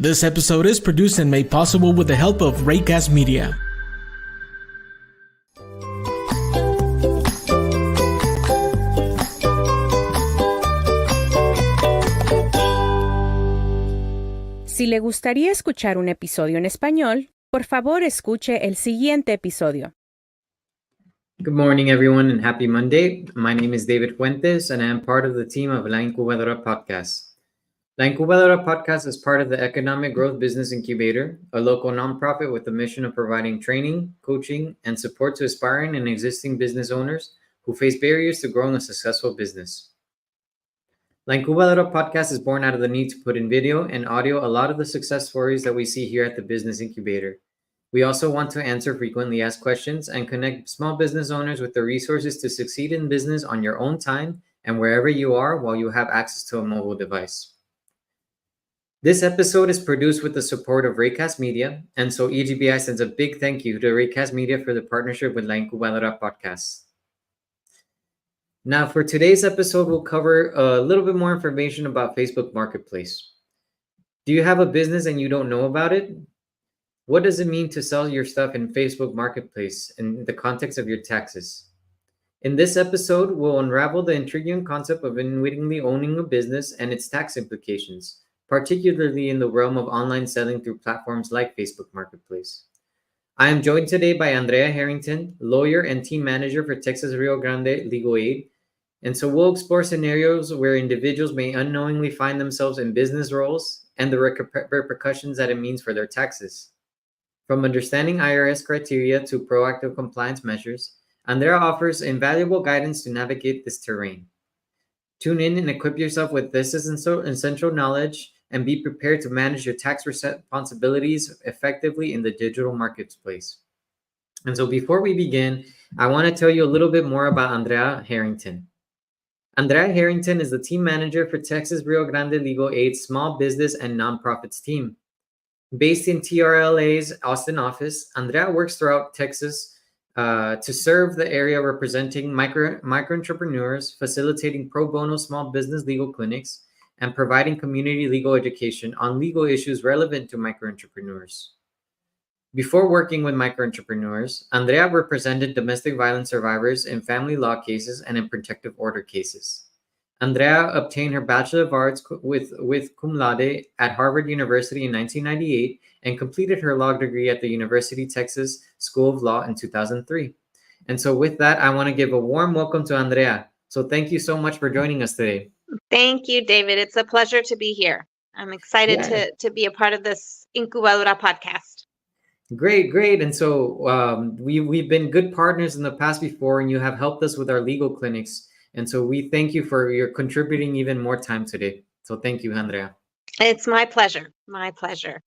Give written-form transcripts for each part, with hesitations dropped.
This episode is produced and made possible with the help of Raycast Media. Si le gustaría escuchar un episodio en español, por favor escuche el siguiente episodio. Good morning, everyone, and happy Monday. My name is David Fuentes, and I am part of the team of La Incubadora Podcast. La Incubadora Podcast is part of the Economic Growth Business Incubator, a local nonprofit with the mission of providing training, coaching, and support to aspiring and existing business owners who face barriers to growing a successful business. La Incubadora Podcast is born out of the need to put in video and audio a lot of the success stories that we see here at the Business Incubator. We also want to answer frequently asked questions and connect small business owners with the resources to succeed in business on your own time and wherever you are while you have access to a mobile device. This episode is produced with the support of Raycast Media, and so EGBI sends a big thank you to Raycast Media for the partnership with La Incubadora Podcast. Now, for today's episode, we'll cover a little bit more information about Facebook Marketplace. Do you have a business and you don't know about it? What does it mean to sell your stuff in Facebook Marketplace in the context of your taxes? In this episode, we'll unravel the intriguing concept of unwittingly owning a business and its tax implications, particularly in the realm of online selling through platforms like Facebook Marketplace. I am joined today by Andrea Harrington, lawyer and team manager for Texas Rio Grande Legal Aid. And so we'll explore scenarios where individuals may unknowingly find themselves in business roles and the repercussions that it means for their taxes. From understanding IRS criteria to proactive compliance measures, Andrea offers invaluable guidance to navigate this terrain. Tune in and equip yourself with this essential knowledge and be prepared to manage your tax responsibilities effectively in the digital marketplace. And so before we begin, I want to tell you a little bit more about Andrea Harrington. Andrea Harrington is the team manager for Texas Rio Grande Legal Aid's Small Business and Nonprofits team. Based in TRLA's Austin office, Andrea works throughout Texas to serve the area representing micro entrepreneurs, facilitating pro bono small business legal clinics, and providing community legal education on legal issues relevant to micro entrepreneurs. Before working with micro entrepreneurs, Andrea represented domestic violence survivors in family law cases and in protective order cases. Andrea obtained her Bachelor of Arts with cum laude at Harvard University in 1998 and completed her law degree at the University of Texas School of Law in 2003. And so with that, I want to give a warm welcome to Andrea. So thank you so much for joining us today. Thank you, David. It's a pleasure to be here. I'm excited to be a part of this Incubadora podcast. Great. And so we've been good partners in the past before, and you have helped us with our legal clinics. And so we thank you for your contributing even more time today. So thank you, Andrea. It's my pleasure. My pleasure.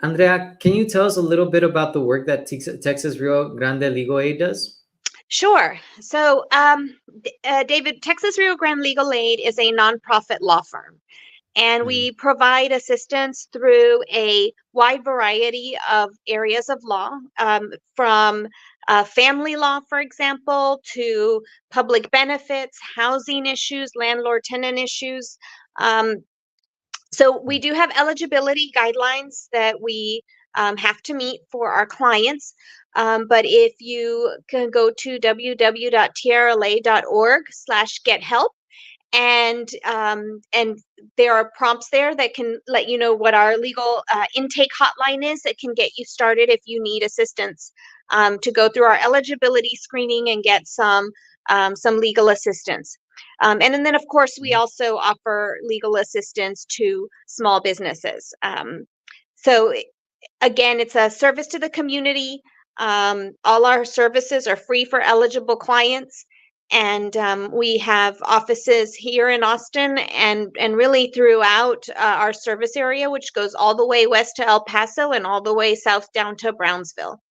Andrea, can you tell us a little bit about the work that Texas Rio Grande Legal Aid does? Sure. So, David, Texas Rio Grande Legal Aid is a nonprofit law firm, and we provide assistance through a wide variety of areas of law, from family law, for example, to public benefits, housing issues, landlord-tenant issues. So we do have eligibility guidelines that we have to meet for our clients. But if you can go to www.trla.org/gethelp, and there are prompts there that can let you know what our legal intake hotline is. It can get you started if you need assistance to go through our eligibility screening and get some legal assistance. And then, of course, we also offer legal assistance to small businesses. So again, it's a service to the community. All our services are free for eligible clients. And we have offices here in Austin and really throughout our service area, which goes all the way west to El Paso and all the way south down to Brownsville.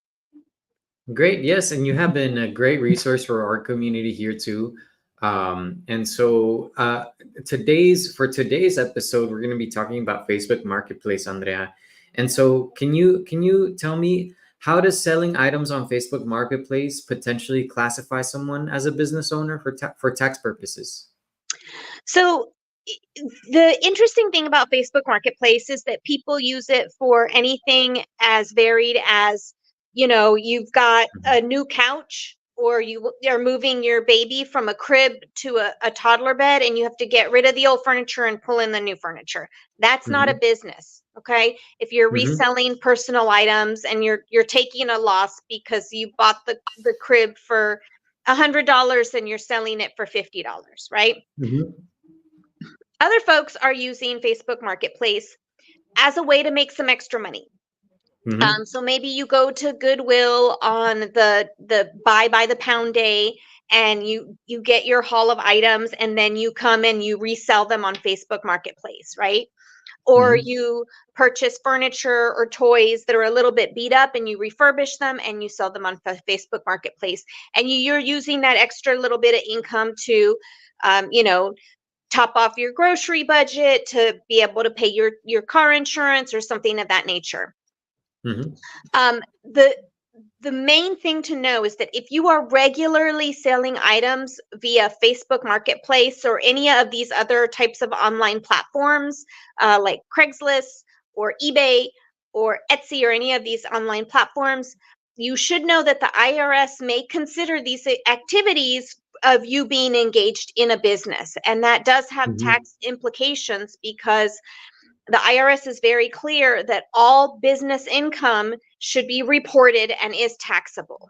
Great. Yes. And you have been a great resource for our community here too. And so for today's episode, we're going to be talking about Facebook Marketplace, Andrea. And so can you tell me, how does selling items on Facebook Marketplace potentially classify someone as a business owner for tax purposes? So the interesting thing about Facebook Marketplace is that people use it for anything as varied as, you've got a new couch, or you are moving your baby from a crib to a toddler bed, and you have to get rid of the old furniture and pull in the new furniture. That's not a business. Okay. If you're reselling personal items and you're taking a loss because you bought the crib for $100 and you're selling it for $50, right? Other folks are using Facebook Marketplace as a way to make some extra money. So maybe you go to Goodwill on the buy by the pound day, and you get your haul of items, and then you come and you resell them on Facebook Marketplace, right? Or you purchase furniture or toys that are a little bit beat up, and you refurbish them and you sell them on Facebook Marketplace. And you're using that extra little bit of income to, top off your grocery budget, to be able to pay your car insurance or something of that nature. The main thing to know is that if you are regularly selling items via Facebook Marketplace or any of these other types of online platforms, like Craigslist or eBay or Etsy or any of these online platforms, you should know that the IRS may consider these activities of you being engaged in a business. And that does have tax implications, because the IRS is very clear that all business income should be reported and is taxable.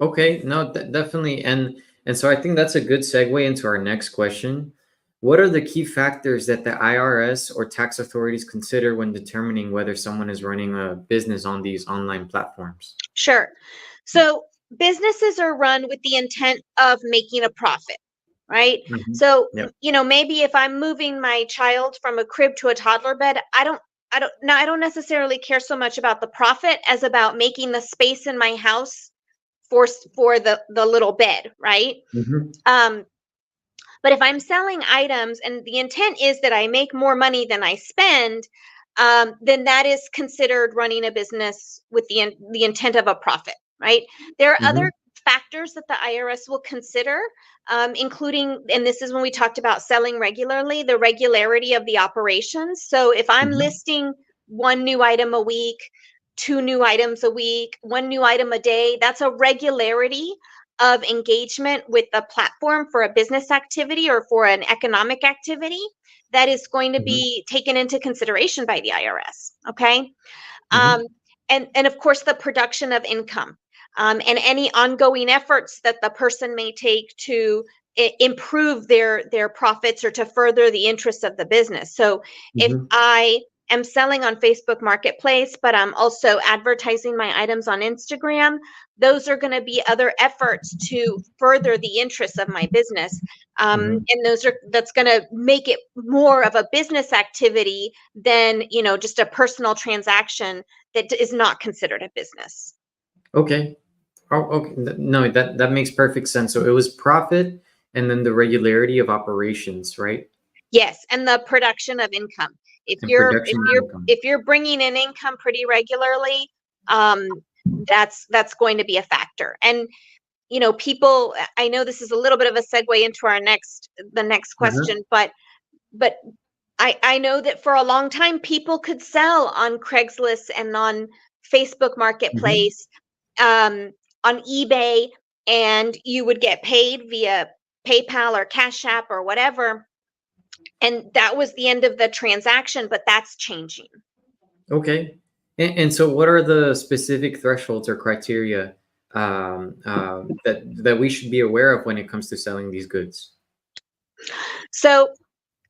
Okay, no, definitely. And so I think that's a good segue into our next question. What are the key factors that the IRS or tax authorities consider when determining whether someone is running a business on these online platforms? Sure. So businesses are run with the intent of making a profit, right? So, maybe if I'm moving my child from a crib to a toddler bed, I don't necessarily care so much about the profit as about making the space in my house for the little bed, right? But if I'm selling items and the intent is that I make more money than I spend, then that is considered running a business with the intent of a profit, right? There are other factors that the IRS will consider, including, and this is when we talked about selling regularly, the regularity of the operations. So if I'm listing one new item a week, 2 new items a week, 1 new item a day, that's a regularity of engagement with the platform for a business activity or for an economic activity that is going to be taken into consideration by the IRS. Okay. And of course, the production of income, and any ongoing efforts that the person may take to improve their profits or to further the interests of the business. So if I am selling on Facebook Marketplace, but I'm also advertising my items on Instagram, those are going to be other efforts to further the interests of my business. And that's going to make it more of a business activity than, just a personal transaction that is not considered a business. Okay. Oh, okay. No, that makes perfect sense. So it was profit and then the regularity of operations, right? Yes, and the production of income. If you're bringing in income pretty regularly, that's going to be a factor. And people, I know this is a little bit of a segue into the next question, but I know that for a long time people could sell on Craigslist and on Facebook Marketplace, on eBay, and you would get paid via PayPal or Cash App or whatever. And that was the end of the transaction, but that's changing. Okay. And so what are the specific thresholds or criteria that we should be aware of when it comes to selling these goods? So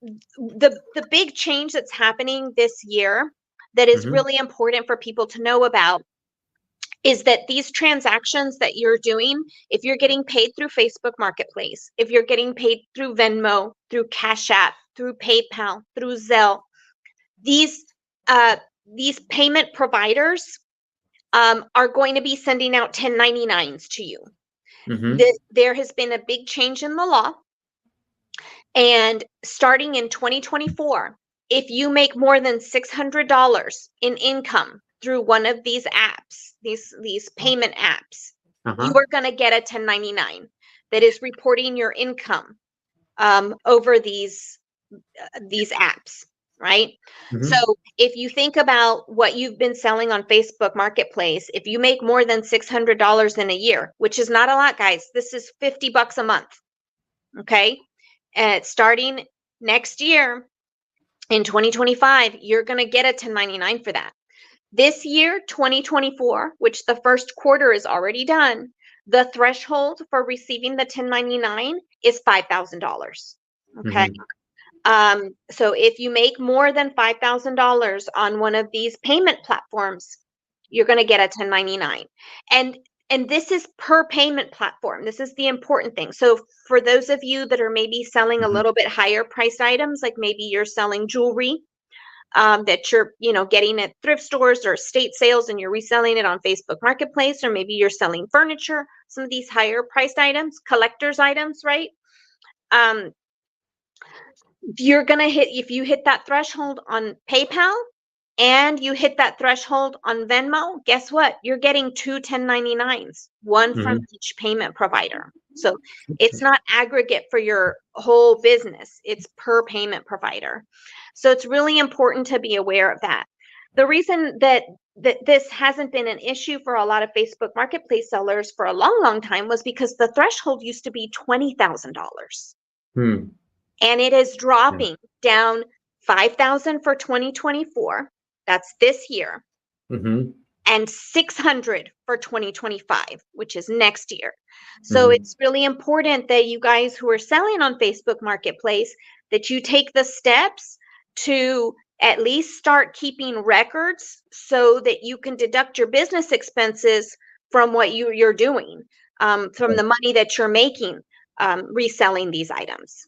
the big change that's happening this year that is really important for people to know about is that these transactions that you're doing, if you're getting paid through Facebook Marketplace, if you're getting paid through Venmo, through Cash App, through PayPal, through Zelle, these payment providers are going to be sending out 1099s to you. There has been a big change in the law. And starting in 2024, if you make more than $600 in income through one of these apps, these payment apps, you are going to get a 1099 that is reporting your income over these apps, right? So Mhm. if you think about what you've been selling on Facebook Marketplace, if you make more than $600 in a year, which is not a lot, guys, this is $50 a month, okay? And starting next year in 2025, you're going to get a 1099 for that. This year, 2024, which the first quarter is already done, the threshold for receiving the 1099 is $5,000. Okay. Mhm. So if you make more than $5,000 on one of these payment platforms, you're going to get a 1099. And this is per payment platform. This is the important thing. So for those of you that are maybe selling a Mhm. little bit higher priced items, like maybe you're selling jewelry, that you're getting at thrift stores or estate sales and you're reselling it on Facebook Marketplace, or maybe you're selling furniture, some of these higher priced items, collectors items, right? Um, you're going to hit, if you hit that threshold on PayPal and you hit that threshold on Venmo, guess what? You're getting two 1099s, one from Mhm. each payment provider. So it's not aggregate for your whole business, it's per payment provider. So it's really important to be aware of that. The reason that this hasn't been an issue for a lot of Facebook Marketplace sellers for a long time was because the threshold used to be $20,000. Hmm. And it is Yeah. dropping down 5,000 for 2024. That's this year, Mhm. and 600 for 2025, which is next year. So Mhm. it's really important that you guys who are selling on Facebook Marketplace, that you take the steps to at least start keeping records so that you can deduct your business expenses from what you're doing, from the money that you're making, reselling these items.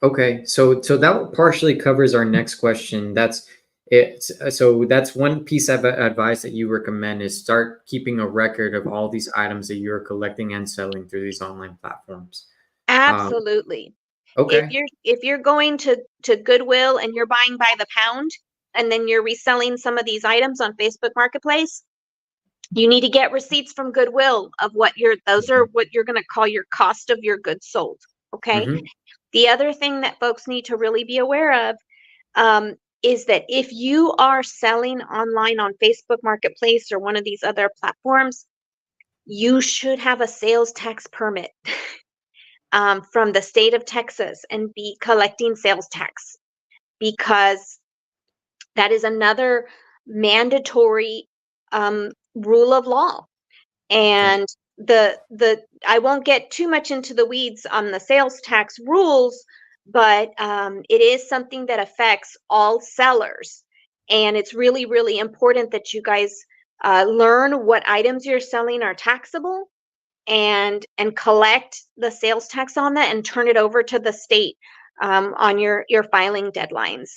Okay, so that partially covers our next question. That's it. So that's one piece of advice that you recommend is start keeping a record of all these items that you're collecting and selling through these online platforms. Um, Absolutely. okay. If you're going to Goodwill and you're buying by the pound and then you're reselling some of these items on Facebook Marketplace, you need to get receipts from Goodwill of what those are what you're going to call your cost of your goods sold. Okay. Mm-hmm. The other thing that folks need to really be aware of, is that if you are selling online on Facebook Marketplace or one of these other platforms, you should have a sales tax permit. From the state of Texas and be collecting sales tax, because that is another mandatory rule of law. Okay. And the I won't get too much into the weeds on the sales tax rules, but it is something that affects all sellers, and it's really important that you guys learn what items you're selling are taxable, and collect the sales tax on that and turn it over to the state, on your filing deadlines.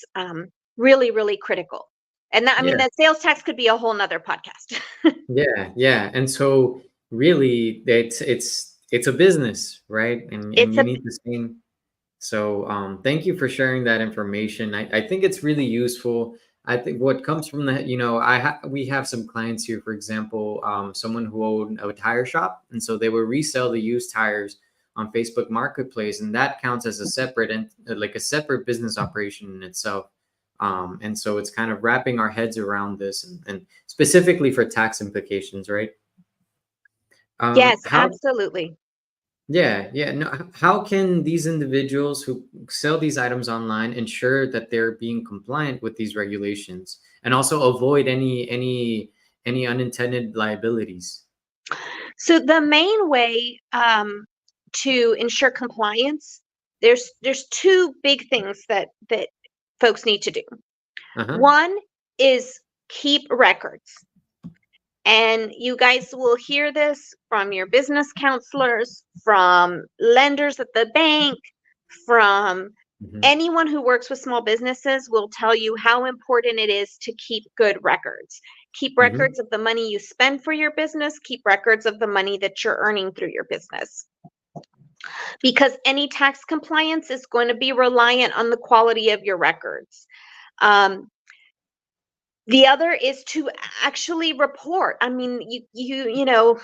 Really critical. And that, I mean, Yeah. that sales tax could be a whole nother podcast. Yeah. Yeah. And so really it's a business, right? And It's you a need the same. So thank you for sharing that information. I think it's really useful. I think what comes from that, we have some clients here, for example, someone who owned a tire shop, and so they would resell the used tires on Facebook Marketplace, and that counts as a separate and like a separate business operation in itself. And so it's kind of wrapping our heads around this, and specifically for tax implications, right? yes, How absolutely. Yeah, yeah. No, how can these individuals who sell these items online ensure that they're being compliant with these regulations and also avoid any unintended liabilities? So the main way, to ensure compliance, there's two big things that folks need to do. Uh-huh. One is keep records. And you guys will hear this from your business counselors, from lenders at the bank, from Hmm. anyone who works with small businesses will tell you how important it is to keep good records. Keep Hmm. records of the money you spend for your business, keep records of the money that you're earning through your business. Because any tax compliance is going to be reliant on the quality of your records. Um, the other is to actually report. I mean, you know,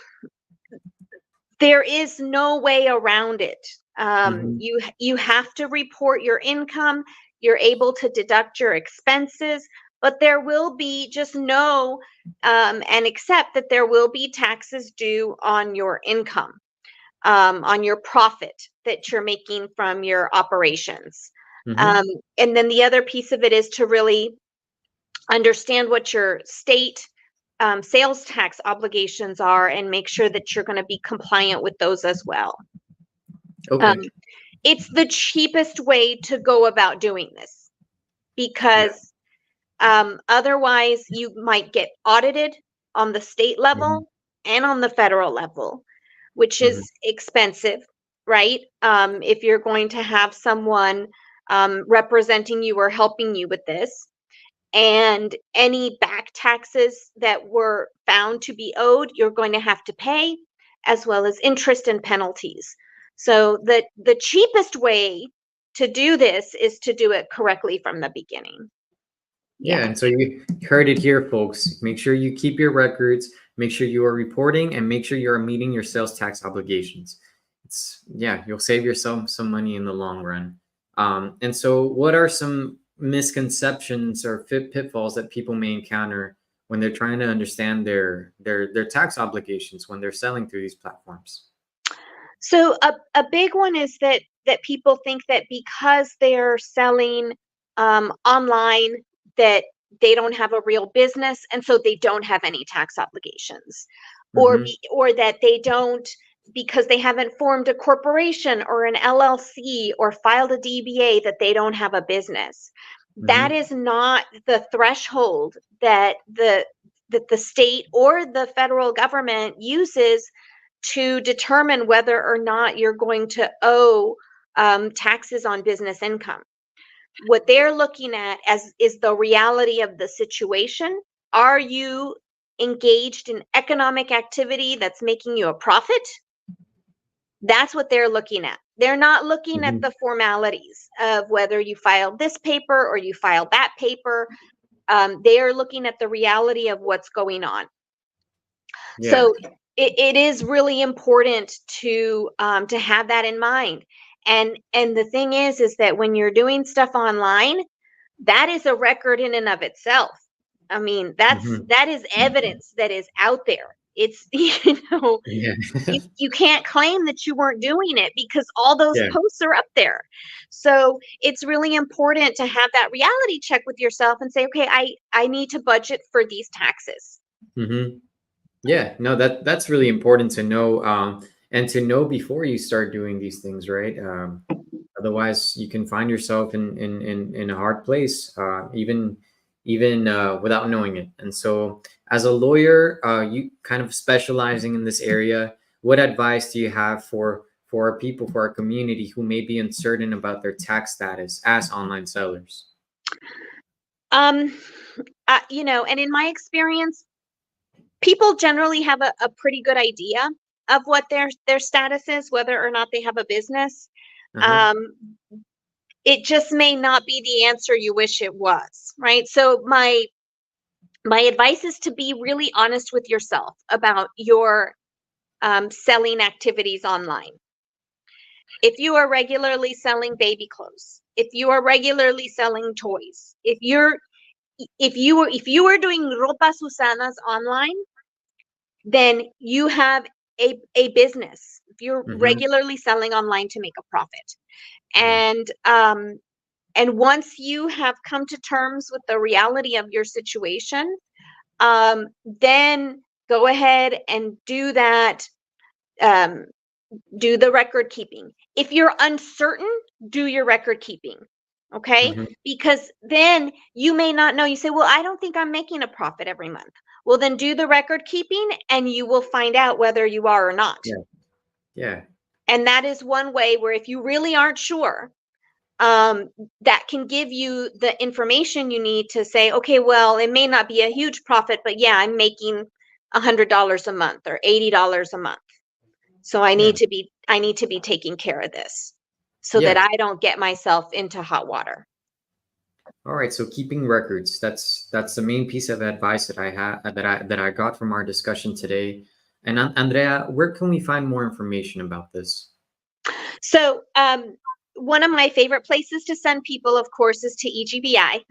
there is no way around it. You have to report your income. You're able to deduct your expenses, but there will be, just know and accept that there will be taxes due on your income, on your profit that you're making from your operations. And then the other piece of it is to really understand what your state sales tax obligations are and make sure that you're going to be compliant with those as well. Okay. It's the cheapest way to go about doing this, because otherwise you might get audited on the state level and on the federal level, which is expensive, right? If you're going to have someone representing you or helping you with this, and any back taxes that were found to be owed, you're going to have to pay, as well as interest and penalties. So the cheapest way to do this is to do it correctly from the beginning. Yeah, and so you heard it here, folks. Make sure you keep your records, make sure you are reporting, and make sure you are meeting your sales tax obligations. You'll save yourself some money in the long run. And so what are some misconceptions or pitfalls that people may encounter when they're trying to understand their tax obligations when they're selling through these platforms? So a big one is that people think that because they're selling online, that they don't have a real business, and so they don't have any tax obligations, or that they don't, because they haven't formed a corporation or an LLC or filed a DBA, that they don't have a business. That is not the threshold that the state or the federal government uses to determine whether or not you're going to owe taxes on business income. What they're looking at is the reality of the situation. Are you engaged in economic activity that's making you a profit? That's what they're looking at. They're not looking at the formalities of whether you filed this paper or you filed that paper. They are looking at the reality of what's going on. Yeah. So it is really important to have that in mind. And the thing is that when you're doing stuff online, that is a record in and of itself. I mean, that is evidence that is out there. It's, you can't claim that you weren't doing it, because all those posts are up there. So it's really important to have that reality check with yourself and say, okay, I need to budget for these taxes. Yeah, no, that's really important to know, and to know before you start doing these things, right? Otherwise, you can find yourself in a hard place, even without knowing it. And so, as a lawyer, you kind of specializing in this area, what advice do you have for our people, for our community who may be uncertain about their tax status as online sellers? And in my experience, people generally have a pretty good idea of what their status is, whether or not they have a business. It just may not be the answer you wish it was, right? So my advice is to be really honest with yourself about your selling activities online. If you are regularly selling baby clothes, if you are regularly selling toys, if you are doing ropas usanas online, then you have a business. If you're regularly selling online to make a profit. And once you have come to terms with the reality of your situation, then go ahead and do that. Do the record keeping. If you're uncertain, do your record keeping. Okay? Because then you may not know. You say, well, I don't think I'm making a profit every month. Well, then do the record keeping and you will find out whether you are or not. Yeah. And that is one way where, if you really aren't sure, that can give you the information you need to say, okay, well, it may not be a huge profit, but yeah, I'm making $100 a month or $80 a month. So I need to be taking care of this so that I don't get myself into hot water. All right. So keeping records, that's the main piece of advice that I got from our discussion today. And Andrea, where can we find more information about this? So one of my favorite places to send people, of course, is to EGBI.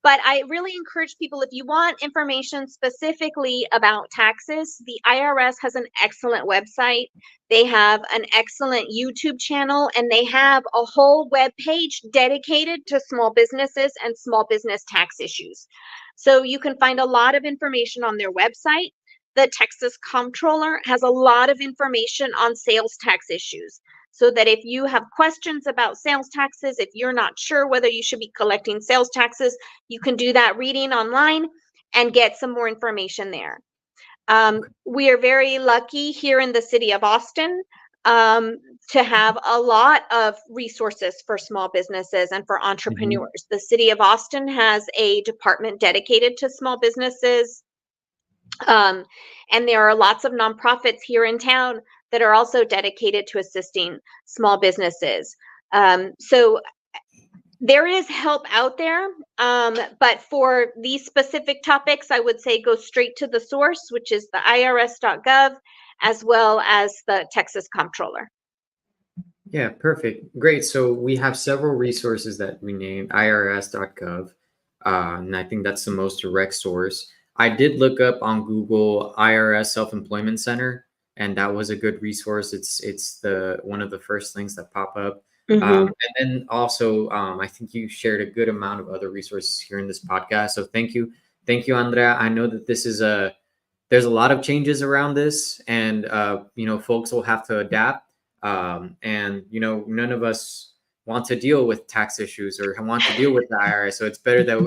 But I really encourage people, if you want information specifically about taxes, the IRS has an excellent website. They have an excellent YouTube channel, and they have a whole web page dedicated to small businesses and small business tax issues. So you can find a lot of information on their website. The Texas Comptroller has a lot of information on sales tax issues, so that if you have questions about sales taxes, if you're not sure whether you should be collecting sales taxes, you can do that reading online and get some more information there. We are very lucky here in the city of Austin to have a lot of resources for small businesses and for entrepreneurs. The city of Austin has a department dedicated to small businesses. And there are lots of nonprofits here in town that are also dedicated to assisting small businesses. So there is help out there, but for these specific topics, I would say go straight to the source, which is the irs.gov, as well as the Texas Comptroller. Yeah, perfect. Great. So we have several resources that we named irs.gov, and I think that's the most direct source. I did look up on Google IRS Self-Employment Center, and that was a good resource. It's the one of the first things that pop up. And then also, I think you shared a good amount of other resources here in this podcast. So thank you, Andrea. I know that this is there's a lot of changes around this, and folks will have to adapt. And none of us want to deal with tax issues or want to deal with the IRS. So it's better that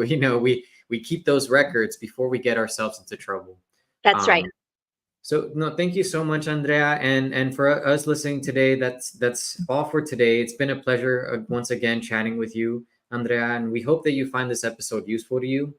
we keep those records before we get ourselves into trouble. That's right. So no, thank you so much, Andrea, and for us listening today. That's all for today. It's been a pleasure once again chatting with you, Andrea, and we hope that you find this episode useful to you.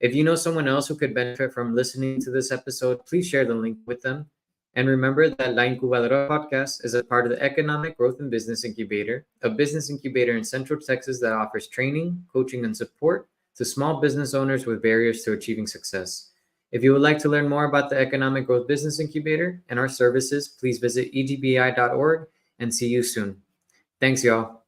If you know someone else who could benefit from listening to this episode, please share the link with them. And remember that La Incubadora podcast is a part of the Economic Growth and Business Incubator, a business incubator in Central Texas that offers training, coaching, and support to small business owners with barriers to achieving success. If you would like to learn more about the Economic Growth Business Incubator and our services, please visit egbi.org and see you soon. Thanks, y'all.